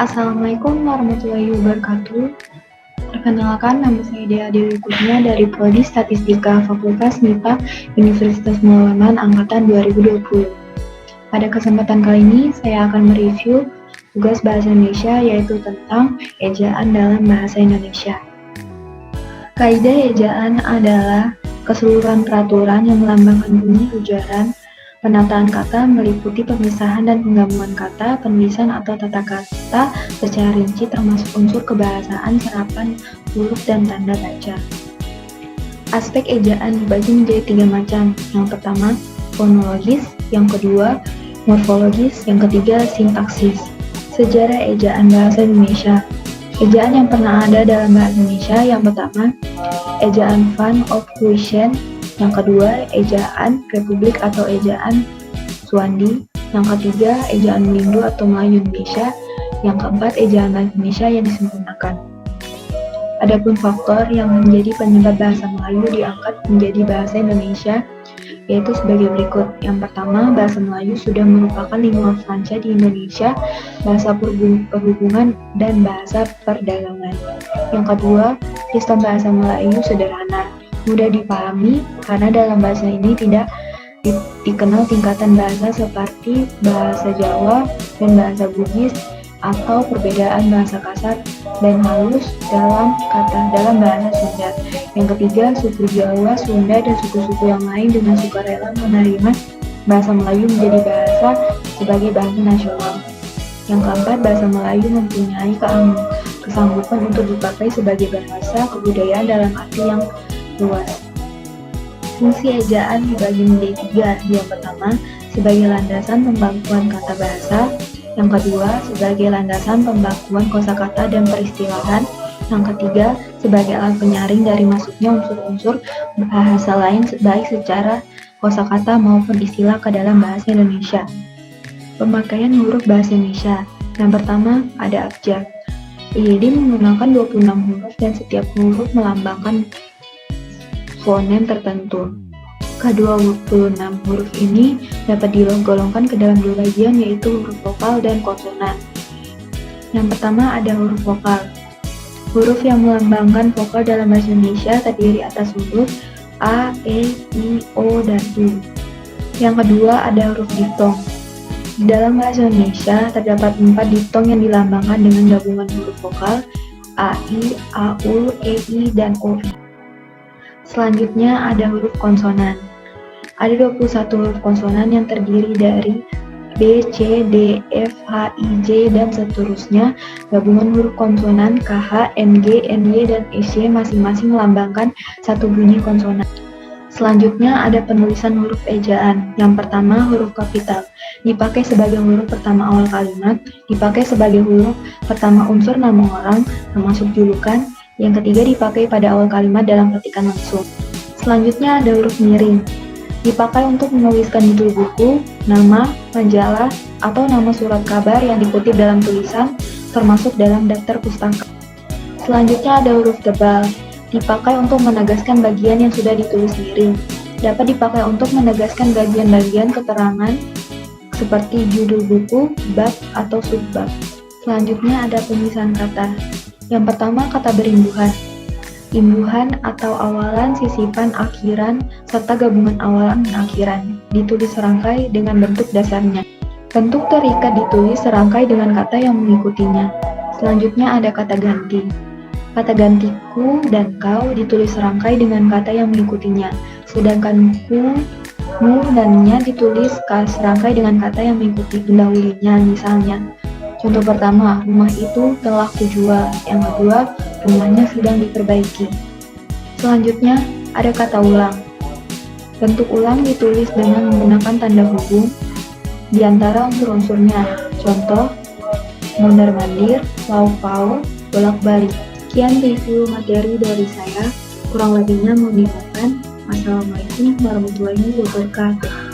Assalamualaikum warahmatullahi wabarakatuh. Perkenalkan, nama saya Dea Dewi Kurnia dari Prodi Statistika Fakultas MIPA Universitas Maulaman Angkatan 2020. Pada kesempatan kali ini, saya akan mereview tugas bahasa Indonesia, yaitu tentang ejaan dalam bahasa Indonesia. Kaidah ejaan adalah keseluruhan peraturan yang melambangkan bunyi ujaran, penataan kata meliputi pemisahan dan penggabungan kata, penulisan atau tata kata secara rinci termasuk unsur kebahasaan, serapan, huruf, dan tanda baca. Aspek ejaan dibagi menjadi 3 macam. Yang pertama, fonologis, yang kedua, morfologis, yang ketiga, sintaksis. Sejarah ejaan bahasa Indonesia. Ejaan yang pernah ada dalam bahasa Indonesia yang pertama, ejaan Van of Huygens. Yang kedua, ejaan Republik atau ejaan Suwandi. Yang ketiga, ejaan Windu atau Melayu Indonesia. Yang keempat, ejaan bahasa Indonesia yang disempurnakan. Adapun faktor yang menjadi penyebab bahasa Melayu diangkat menjadi bahasa Indonesia, yaitu sebagai berikut. Yang pertama, bahasa Melayu sudah merupakan lingua franca di Indonesia, bahasa perhubungan, dan bahasa perdagangan. Yang kedua, sistem bahasa Melayu sederhana, mudah dipahami karena dalam bahasa ini tidak dikenal tingkatan bahasa seperti bahasa Jawa dan bahasa Bugis atau perbedaan bahasa kasar dan halus dalam bahasa Sunda. Yang ketiga, suku Jawa, Sunda, dan suku-suku yang lain dengan sukarela menerima bahasa Melayu menjadi bahasa sebagai bahasa nasional. Yang keempat, bahasa Melayu mempunyai kesanggupan untuk dipakai sebagai bahasa kebudayaan dalam arti yang luas. Fungsi ejaan dibagi menjadi 3. Yang pertama, sebagai landasan pembakuan kata bahasa. Yang kedua, sebagai landasan pembakuan kosakata dan peristilahan. Yang ketiga, sebagai alat penyaring dari masuknya unsur-unsur bahasa lain baik secara kosakata maupun istilah ke dalam bahasa Indonesia. Pemakaian huruf bahasa Indonesia. Yang pertama, ada abjad. IED menggunakan 26 huruf dan setiap huruf melambangkan fonem tertentu. Kedua 26 huruf ini dapat digolongkan ke dalam 2 bagian, yaitu huruf vokal dan konsonan. Yang pertama ada huruf vokal. Huruf yang melambangkan vokal dalam bahasa Indonesia terdiri atas huruf A, E, I, O, dan U. Yang kedua ada huruf diftong. Di dalam bahasa Indonesia terdapat 4 diftong yang dilambangkan dengan gabungan huruf vokal A, I, A, U, E, I, dan O, I. Selanjutnya ada huruf konsonan. Ada 21 huruf konsonan yang terdiri dari B, C, D, F, H, I, J, dan seterusnya. Gabungan huruf konsonan K, H, N, G, N, Y, dan S, Y masing-masing melambangkan satu bunyi konsonan. Selanjutnya ada penulisan huruf ejaan. Yang pertama, huruf kapital. Dipakai sebagai huruf pertama awal kalimat, dipakai sebagai huruf pertama unsur nama orang, termasuk julukan. Yang ketiga dipakai pada awal kalimat dalam petikan langsung. Selanjutnya ada huruf miring. Dipakai untuk menuliskan judul buku, nama, majalah, atau nama surat kabar yang dikutip dalam tulisan, termasuk dalam daftar pustaka. Selanjutnya ada huruf tebal. Dipakai untuk menegaskan bagian yang sudah ditulis miring. Dapat dipakai untuk menegaskan bagian-bagian keterangan seperti judul buku, bab, atau subbab. Selanjutnya ada pemisahan kata. Yang pertama, kata berimbuhan. Imbuhan atau awalan, sisipan, akhiran, serta gabungan awalan dan akhiran. Ditulis serangkai dengan bentuk dasarnya. Bentuk terikat ditulis serangkai dengan kata yang mengikutinya. Selanjutnya ada kata ganti. Kata ganti ku dan kau ditulis serangkai dengan kata yang mengikutinya. Sedangkan ku, mu, dan nya ditulis serangkai dengan kata yang mengikuti pendahulunya. Misalnya, contoh pertama, rumah itu telah kujual. Yang kedua, rumahnya sedang diperbaiki. Selanjutnya, ada kata ulang. Bentuk ulang ditulis dengan menggunakan tanda hubung di antara unsur-unsurnya. Contoh, mondar-mandir, lauk-pauk, bolak-balik. Sekian review materi dari saya. Kurang lebihnya mohon dimaafkan. Wassalamualaikum warahmatullahi wabarakatuh.